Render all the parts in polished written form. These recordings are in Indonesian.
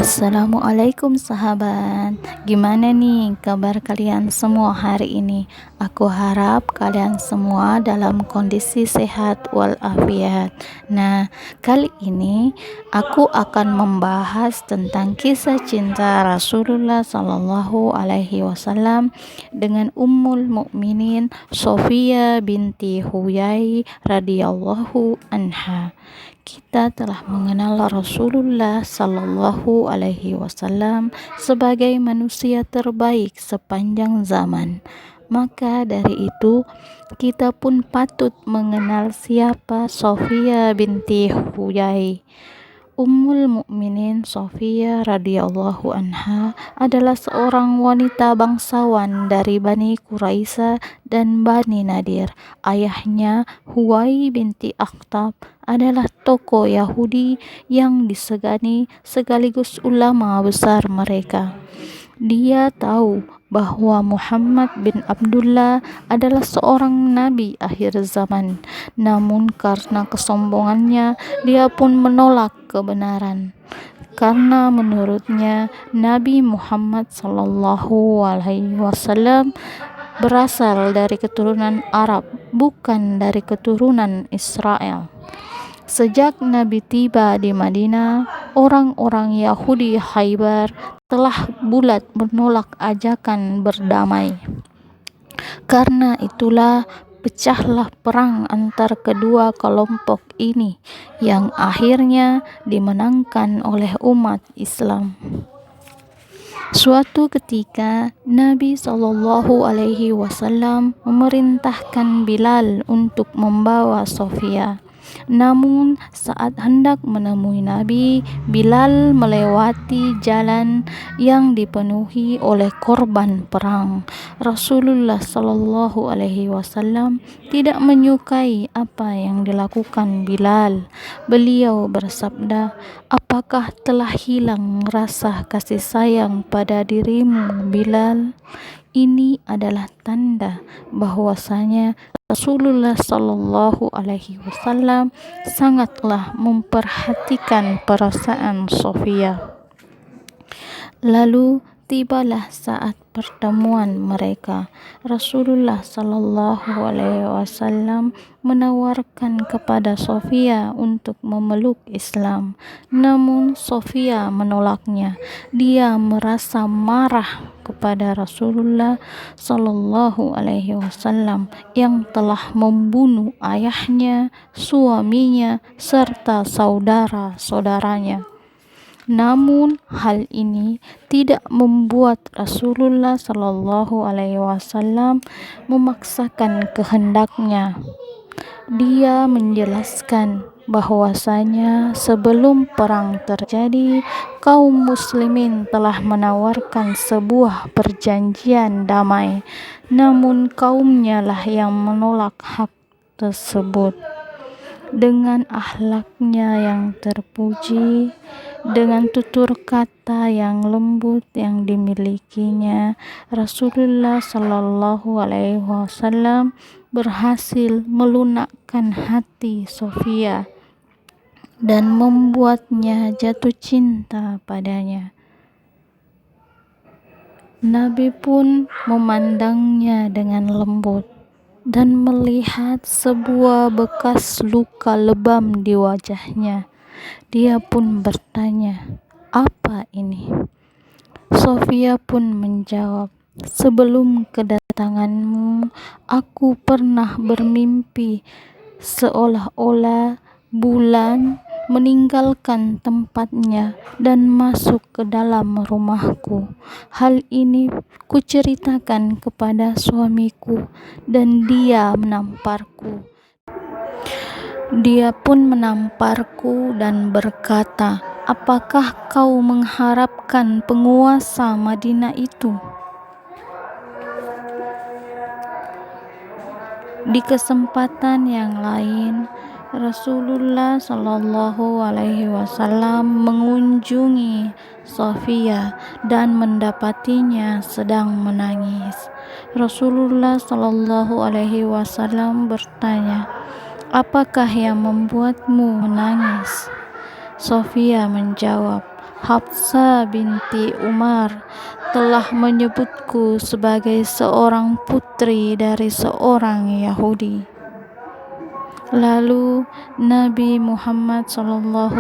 Assalamualaikum sahabat. Gimana nih kabar kalian semua hari ini? Aku harap kalian semua dalam kondisi sehat walafiat. Nah, kali ini aku akan membahas tentang kisah cinta Rasulullah Sallallahu Alaihi Wasallam dengan Ummul Mukminin Sofia binti Huyai radhiyallahu anha. Kita telah mengenal Rasulullah Sallallahu Alaihi Wasallam sebagai manusia terbaik sepanjang zaman. Maka dari itu, kita pun patut mengenal siapa Sofia binti Huyai. Ummul Mukminin Sofia radhiyallahu anha adalah seorang wanita bangsawan dari Bani Quraisy dan Bani Nadir. Ayahnya Huwai binti Akhtab adalah tokoh Yahudi yang disegani sekaligus ulama besar mereka. Dia tahu bahwa Muhammad bin Abdullah adalah seorang nabi akhir zaman. Namun karena kesombongannya, dia pun menolak kebenaran. Karena menurutnya Nabi Muhammad sallallahu alaihi wasallam berasal dari keturunan Arab, bukan dari keturunan Israel. Sejak Nabi tiba di Madinah, orang-orang Yahudi Khaybar telah bulat menolak ajakan berdamai. Karena itulah pecahlah perang antar kedua kelompok ini yang akhirnya dimenangkan oleh umat Islam. Suatu ketika Nabi Shallallahu Alaihi Wasallam memerintahkan Bilal untuk membawa Sofia. Namun saat hendak menemui Nabi, Bilal melewati jalan yang dipenuhi oleh korban perang. Rasulullah Shallallahu Alaihi Wasallam tidak menyukai apa yang dilakukan Bilal. Beliau bersabda, "Apakah telah hilang rasa kasih sayang pada dirimu, Bilal?" Ini adalah tanda bahwasanya Rasulullah Sallallahu Alaihi Wasallam sangatlah memperhatikan perasaan Sofia. Lalu tibalah saat pertemuan mereka. Rasulullah Sallallahu Alaihi Wasallam menawarkan kepada Sofia untuk memeluk Islam. Namun Sofia menolaknya. Dia merasa marah kepada Rasulullah Sallallahu Alaihi Wasallam yang telah membunuh ayahnya, suaminya, serta saudara-saudaranya. Namun hal ini tidak membuat Rasulullah Shallallahu Alaihi Wasallam memaksakan kehendaknya. Dia menjelaskan bahwasanya sebelum perang terjadi, kaum muslimin telah menawarkan sebuah perjanjian damai. Namun kaumnya lah yang menolak hak tersebut. Dengan akhlaknya yang terpuji, dengan tutur kata yang lembut yang dimilikinya, Rasulullah Shallallahu Alaihi Wasallam berhasil melunakkan hati Sofia dan membuatnya jatuh cinta padanya. Nabi pun memandangnya dengan lembut dan melihat sebuah bekas luka lebam di wajahnya. Dia pun bertanya, "Apa ini?" Sofia pun menjawab, "Sebelum kedatanganmu, aku pernah bermimpi seolah-olah bulan meninggalkan tempatnya dan masuk ke dalam rumahku. Hal ini kuceritakan kepada suamiku dan dia menamparku. Dia pun menamparku dan berkata, 'Apakah kau mengharapkan penguasa Madinah itu?' Di kesempatan yang lain, Rasulullah Shallallahu Alaihi Wasallam mengunjungi Sofia dan mendapatinya sedang menangis. Rasulullah Shallallahu Alaihi Wasallam bertanya, "Apakah yang membuatmu menangis?" Sofia menjawab, Hafsah binti Umar telah menyebutku sebagai seorang putri dari seorang Yahudi. Lalu Nabi Muhammad SAW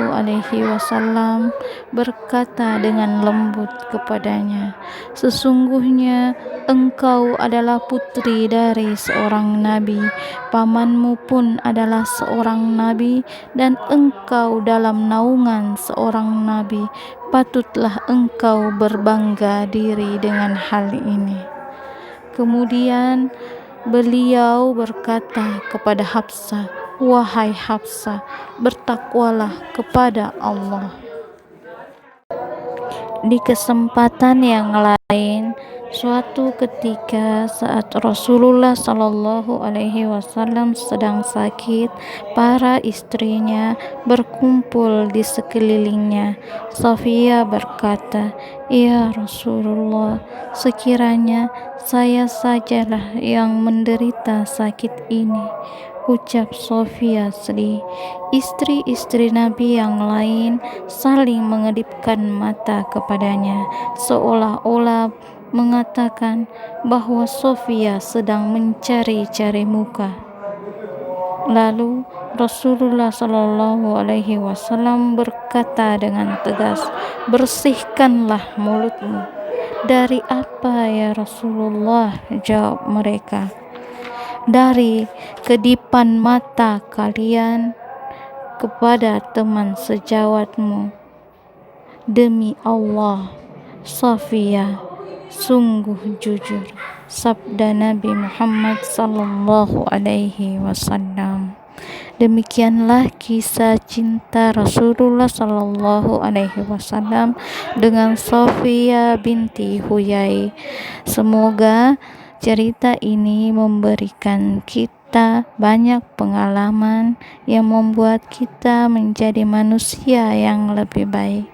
berkata dengan lembut kepadanya, "Sesungguhnya engkau adalah putri dari seorang nabi, pamanmu pun adalah seorang nabi, dan engkau dalam naungan seorang nabi. Patutlah engkau berbangga diri dengan hal ini." Kemudian beliau berkata kepada Hafsah, "Wahai Hafsah, bertakwalah kepada Allah." Di kesempatan yang lain, suatu ketika saat Rasulullah SAW sedang sakit, para istrinya berkumpul di sekelilingnya. Safiyah berkata, "Ya Rasulullah, sekiranya saya sajalah yang menderita sakit ini," ucap Safiyah sedih. Istri-istri Nabi yang lain saling mengedipkan mata kepadanya, seolah-olah mengatakan bahwa Safiyah sedang mencari-cari muka. Lalu Rasulullah SAW berkata dengan tegas, "Bersihkanlah mulutmu." "Dari apa ya Rasulullah?" jawab mereka. "Dari kedipan mata kalian kepada teman sejawatmu." "Demi Allah, Safiyah sungguh jujur," sabda Nabi Muhammad SAW. Demikianlah kisah cinta Rasulullah SAW dengan Safiyah binti Huyai. Semoga cerita ini memberikan kita banyak pengalaman yang membuat kita menjadi manusia yang lebih baik.